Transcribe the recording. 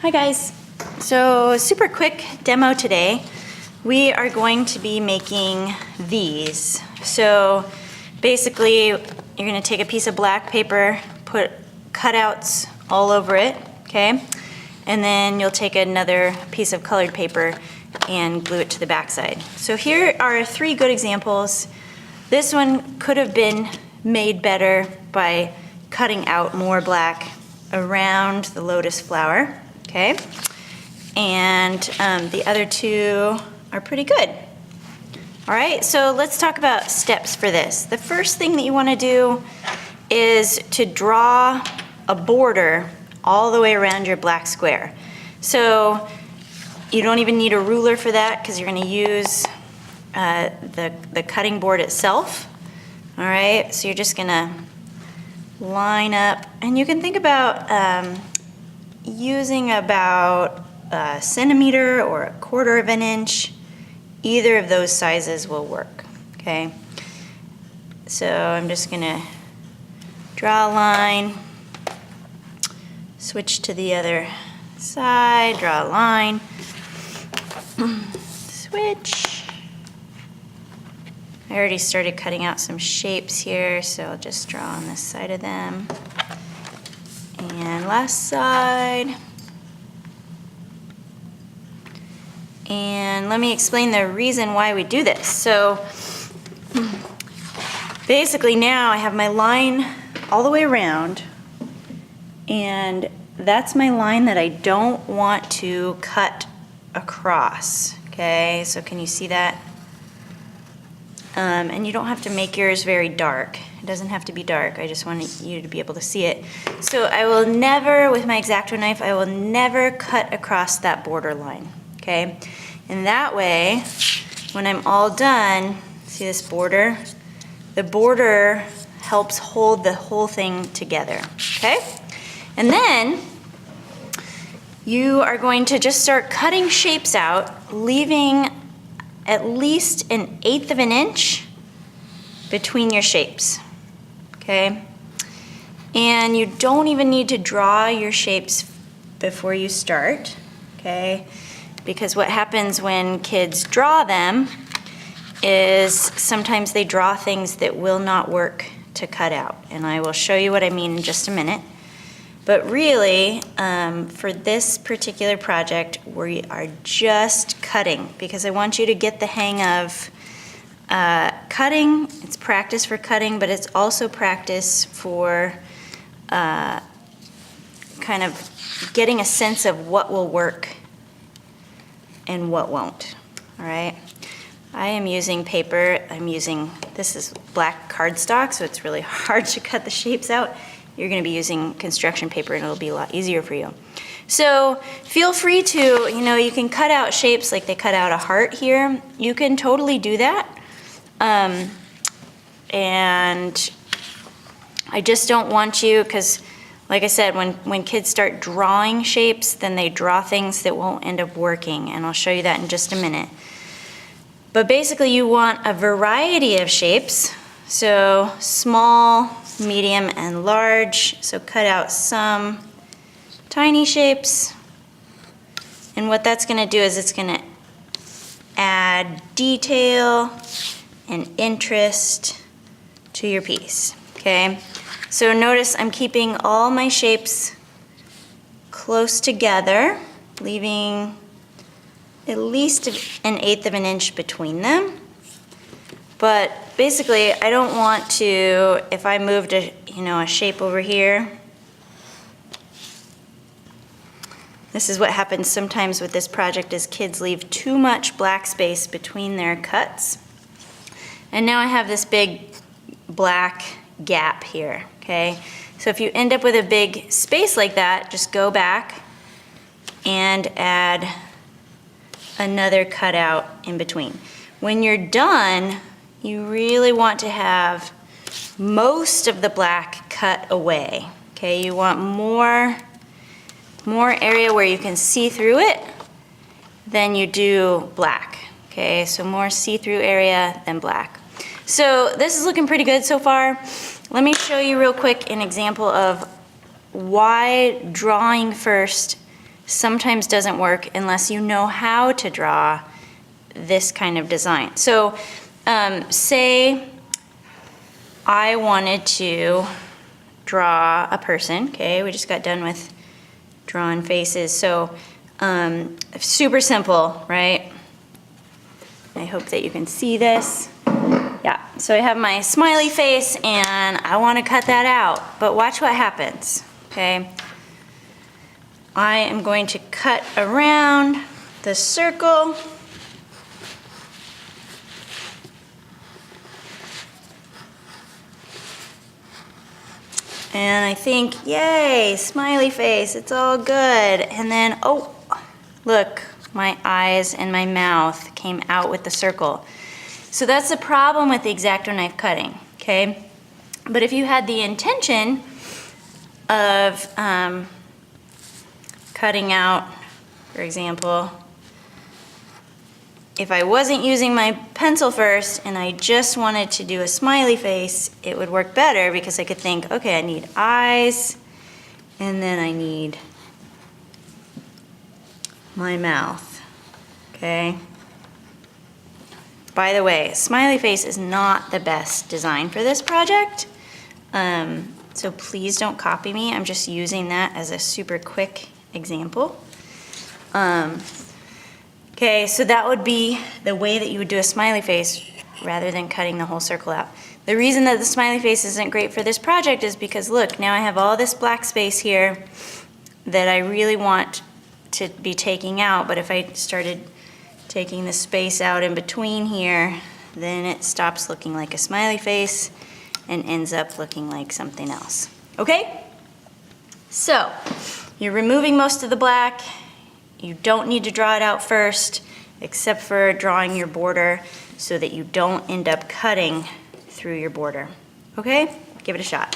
Hi guys. So super quick demo today. We are going to be making these. So basically you're going to take a piece of black paper, put cutouts all over it, okay? And then you'll take another piece of colored paper and glue it to the backside. So here are 3 good examples. This one could have been made better by cutting out more black around the lotus flower, okay? And the other 2 are pretty good. All right, so let's talk about steps for this. The first thing that you want to do is to draw a border all the way around your black square. So you don't even need a ruler for that because you're going to use the cutting board itself. All right, so you're just going to line up, and you can think about using about a centimeter or a quarter of an inch. Either of those sizes will work, okay? So I'm just gonna draw a line, switch to the other side, draw a line, switch. I already started cutting out some shapes here, so I'll just draw on this side of them. And last side. And let me explain the reason why we do this. So basically now I have my line all the way around, and that's my line that I don't want to cut across, okay? So can you see that? And you don't have to make yours very dark. It doesn't have to be dark. I just want you to be able to see it. So I will never, with my X-acto knife, I will never cut across that border line, okay? And that way, when I'm all done, see this border? The border helps hold the whole thing together, okay? And then you are going to just start cutting shapes out, leaving at least 1/8 of an inch between your shapes, okay? And you don't even need to draw your shapes before you start, okay? Because what happens when kids draw them is sometimes they draw things that will not work to cut out. And I will show you what I mean in just a minute. But really, for this particular project, we are just cutting because I want you to get the hang of cutting. It's practice for cutting, but it's also practice for kind of getting a sense of what will work and what won't, all right? I am using paper. This is black cardstock, so it's really hard to cut the shapes out. You're gonna be using construction paper and it'll be a lot easier for you. So feel free to, you can cut out shapes like they cut out a heart here. You can totally do that. And I just don't want you, because like I said, when kids start drawing shapes, then they draw things that won't end up working, and I'll show you that in just a minute. But basically you want a variety of shapes, so small, medium, and large. So cut out some tiny shapes, and what that's going to do is it's going to add detail and interest to your piece, okay? So notice I'm keeping all my shapes close together, leaving at least 1/8 of an inch between them. But basically, I don't want to, if I moved a shape over here, this is what happens sometimes with this project is kids leave too much black space between their cuts. And now I have this big black gap here, okay? So if you end up with a big space like that, just go back and add another cutout in between. When you're done, you really want to have most of the black cut away, okay? You want more area where you can see through it than you do black, okay? So more see-through area than black. So this is looking pretty good so far. Let me show you real quick an example of why drawing first sometimes doesn't work unless you know how to draw this kind of design. So say I wanted to draw a person, okay? We just got done with drawing faces. So super simple, right? I hope that you can see this. Yeah, so I have my smiley face and I want to cut that out, but watch what happens, okay? I am going to cut around the circle. And I think, yay, smiley face, it's all good. And then, oh, look, my eyes and my mouth came out with the circle. So that's the problem with the X-acto knife cutting, okay? But if you had the intention of cutting out, for example, if I wasn't using my pencil first and I just wanted to do a smiley face, it would work better because I could think, okay, I need eyes, and then I need my mouth, okay? By the way, smiley face is not the best design for this project, so please don't copy me. I'm just using that as a super quick example. Okay, so that would be the way that you would do a smiley face rather than cutting the whole circle out. The reason that the smiley face isn't great for this project is because look, now I have all this black space here that I really want to be taking out, but if I started taking the space out in between here, then it stops looking like a smiley face and ends up looking like something else. Okay? So, you're removing most of the black. You don't need to draw it out first, except for drawing your border so that you don't end up cutting through your border. Okay? Give it a shot.